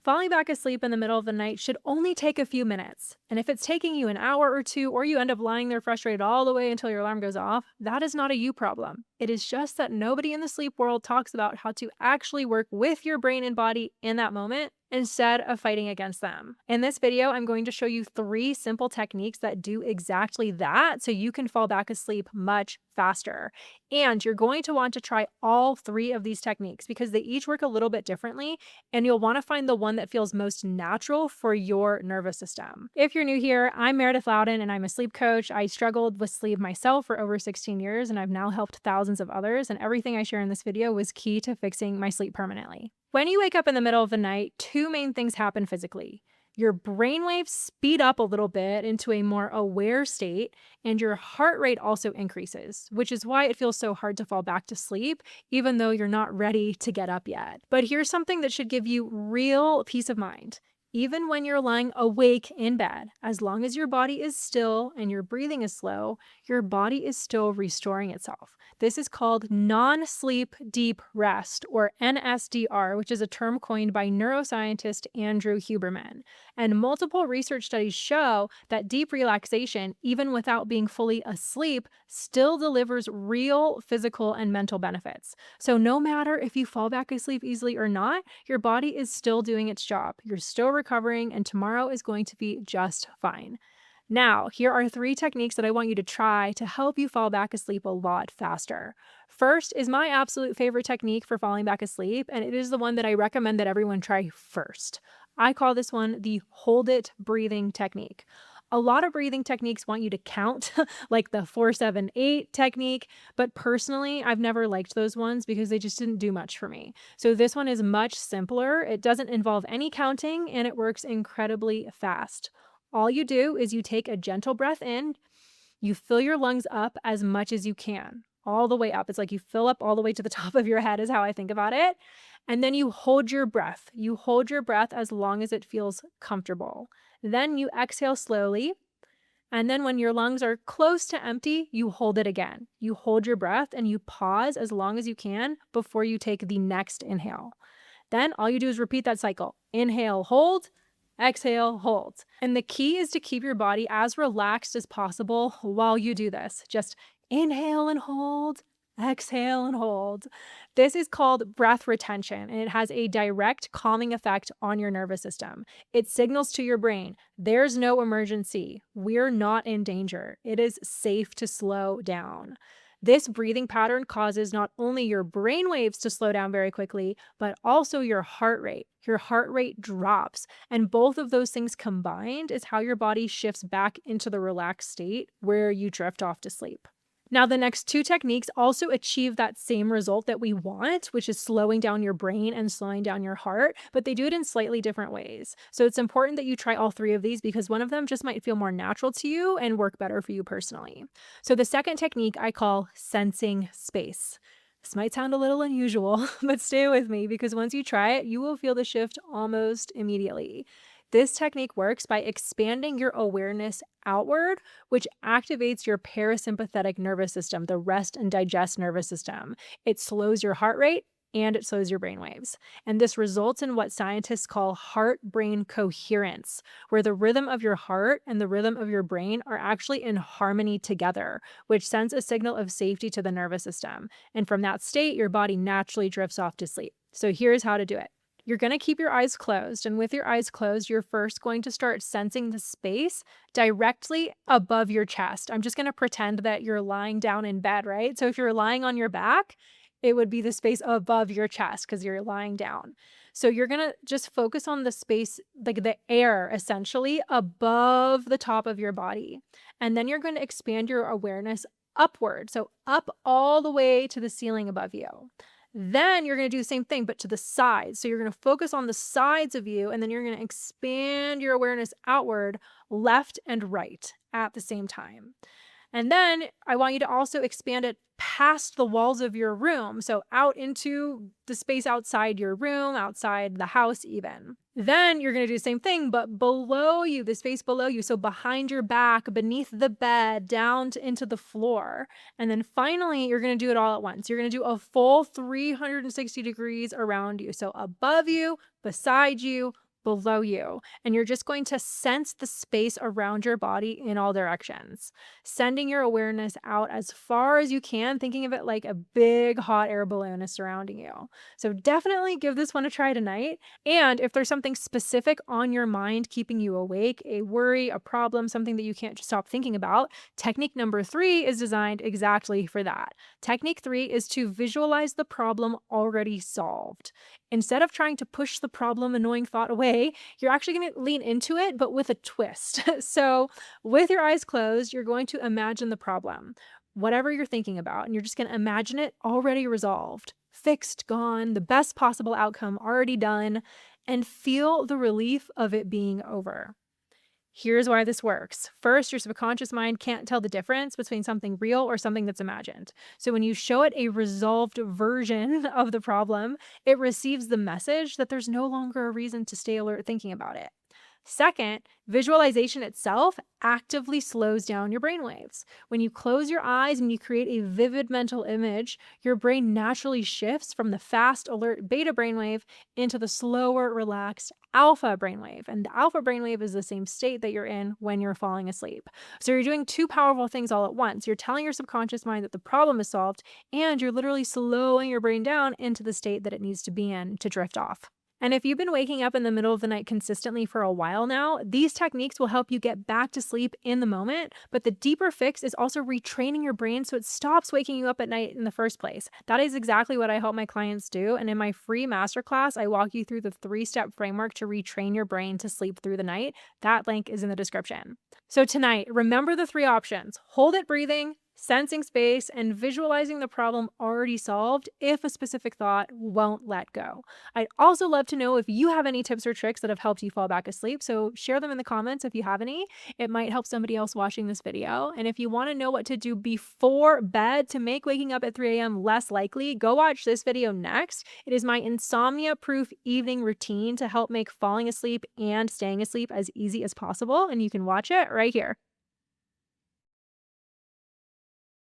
Falling back asleep in the middle of the night should only take a few minutes. And if it's taking you an hour or two, or you end up lying there frustrated all the way until your alarm goes off, that is not a you problem. It is just that nobody in the sleep world talks about how to actually work with your brain and body in that moment instead of fighting against them. In this video, I'm going to show you 3 simple techniques that do exactly that so you can fall back asleep much faster. And you're going to want to try all 3 of these techniques because they each work a little bit differently, and you'll want to find the one that feels most natural for your nervous system. If you're new here, I'm Meredith Louden and I'm a sleep coach. I struggled with sleep myself for over 16 years and I've now helped thousands of others, and everything I share in this video was key to fixing my sleep permanently. When you wake up in the middle of the night, 2 main things happen physically. Your brainwaves speed up a little bit into a more aware state, and your heart rate also increases, which is why it feels so hard to fall back to sleep, even though you're not ready to get up yet. But here's something that should give you real peace of mind. Even when you're lying awake in bed, as long as your body is still and your breathing is slow, your body is still restoring itself. This is called non-sleep deep rest, or NSDR, which is a term coined by neuroscientist Andrew Huberman. And multiple research studies show that deep relaxation, even without being fully asleep, still delivers real physical and mental benefits. So no matter if you fall back asleep easily or not, your body is still doing its job. You're still recovering, and tomorrow is going to be just fine. Now, here are 3 techniques that I want you to try to help you fall back asleep a lot faster. First is my absolute favorite technique for falling back asleep, and it is the one that I recommend that everyone try first. I call this one the hold it breathing technique. A lot of breathing techniques want you to count, like the 4-7-8 technique, but personally, I've never liked those ones because they just didn't do much for me. So this one is much simpler. It doesn't involve any counting, and it works incredibly fast. All you do is you take a gentle breath in, you fill your lungs up as much as you can, all the way up. It's like you fill up all the way to the top of your head is how I think about it. And then you hold your breath. You hold your breath as long as it feels comfortable. Then you exhale slowly. And then when your lungs are close to empty, you hold it again. You hold your breath and you pause as long as you can before you take the next inhale. Then all you do is repeat that cycle. Inhale, hold. Exhale, hold. And the key is to keep your body as relaxed as possible while you do this. Just inhale and hold, exhale and hold. This is called breath retention, and it has a direct calming effect on your nervous system. It signals to your brain, there's no emergency. We're not in danger. It is safe to slow down. This breathing pattern causes not only your brain waves to slow down very quickly, but also your heart rate. Your heart rate drops, and both of those things combined is how your body shifts back into the relaxed state where you drift off to sleep. Now, the next 2 techniques also achieve that same result that we want, which is slowing down your brain and slowing down your heart, but they do it in slightly different ways. So it's important that you try all 3 of these because one of them just might feel more natural to you and work better for you personally. So the second technique I call sensing space. This might sound a little unusual, but stay with me because once you try it, you will feel the shift almost immediately. This technique works by expanding your awareness outward, which activates your parasympathetic nervous system, the rest and digest nervous system. It slows your heart rate and it slows your brain waves. And this results in what scientists call heart-brain coherence, where the rhythm of your heart and the rhythm of your brain are actually in harmony together, which sends a signal of safety to the nervous system. And from that state, your body naturally drifts off to sleep. So here's how to do it. You're going to keep your eyes closed, and with your eyes closed, you're first going to start sensing the space directly above your chest. I'm just going to pretend that you're lying down in bed, right? So if you're lying on your back, it would be the space above your chest because you're lying down. So you're going to just focus on the space, like the air essentially above the top of your body. And then you're going to expand your awareness upward. So up all the way to the ceiling above you. Then you're going to do the same thing, but to the sides. So you're going to focus on the sides of you, and then you're going to expand your awareness outward, left and right at the same time. And then I want you to also expand it past the walls of your room. So out into the space outside your room, outside the house even. Then you're going to do the same thing, but below you, the space below you. So behind your back, beneath the bed, down into the floor. And then finally, you're going to do it all at once. You're going to do a full 360 degrees around you. So above you, beside you, below you, and you're just going to sense the space around your body in all directions, sending your awareness out as far as you can, thinking of it like a big hot air balloon is surrounding you. So definitely give this one a try tonight. And if there's something specific on your mind keeping you awake, a worry, a problem, something that you can't just stop thinking about, technique number 3 is designed exactly for that. Technique 3 is to visualize the problem already solved. Instead of trying to push the problem, annoying thought away, you're actually going to lean into it, but with a twist. So, with your eyes closed, you're going to imagine the problem, whatever you're thinking about, and you're just going to imagine it already resolved, fixed, gone, the best possible outcome already done, and feel the relief of it being over. Here's why this works. First, your subconscious mind can't tell the difference between something real or something that's imagined. So when you show it a resolved version of the problem, it receives the message that there's no longer a reason to stay alert thinking about it. Second, visualization itself actively slows down your brainwaves. When you close your eyes and you create a vivid mental image, your brain naturally shifts from the fast, alert beta brainwave into the slower, relaxed alpha brainwave. And the alpha brainwave is the same state that you're in when you're falling asleep. So you're doing two powerful things all at once. You're telling your subconscious mind that the problem is solved, and you're literally slowing your brain down into the state that it needs to be in to drift off. And if you've been waking up in the middle of the night consistently for a while now, these techniques will help you get back to sleep in the moment. But the deeper fix is also retraining your brain so it stops waking you up at night in the first place. That is exactly what I help my clients do. And in my free masterclass, I walk you through the 3-step framework to retrain your brain to sleep through the night. That link is in the description. So tonight, remember the 3 options: hold it breathing, sensing space, and visualizing the problem already solved if a specific thought won't let go. I'd also love to know if you have any tips or tricks that have helped you fall back asleep, so share them in the comments if you have any. It might help somebody else watching this video. And if you want to know what to do before bed to make waking up at 3 a.m. less likely, go watch this video next. It is my insomnia-proof evening routine to help make falling asleep and staying asleep as easy as possible, and you can watch it right here.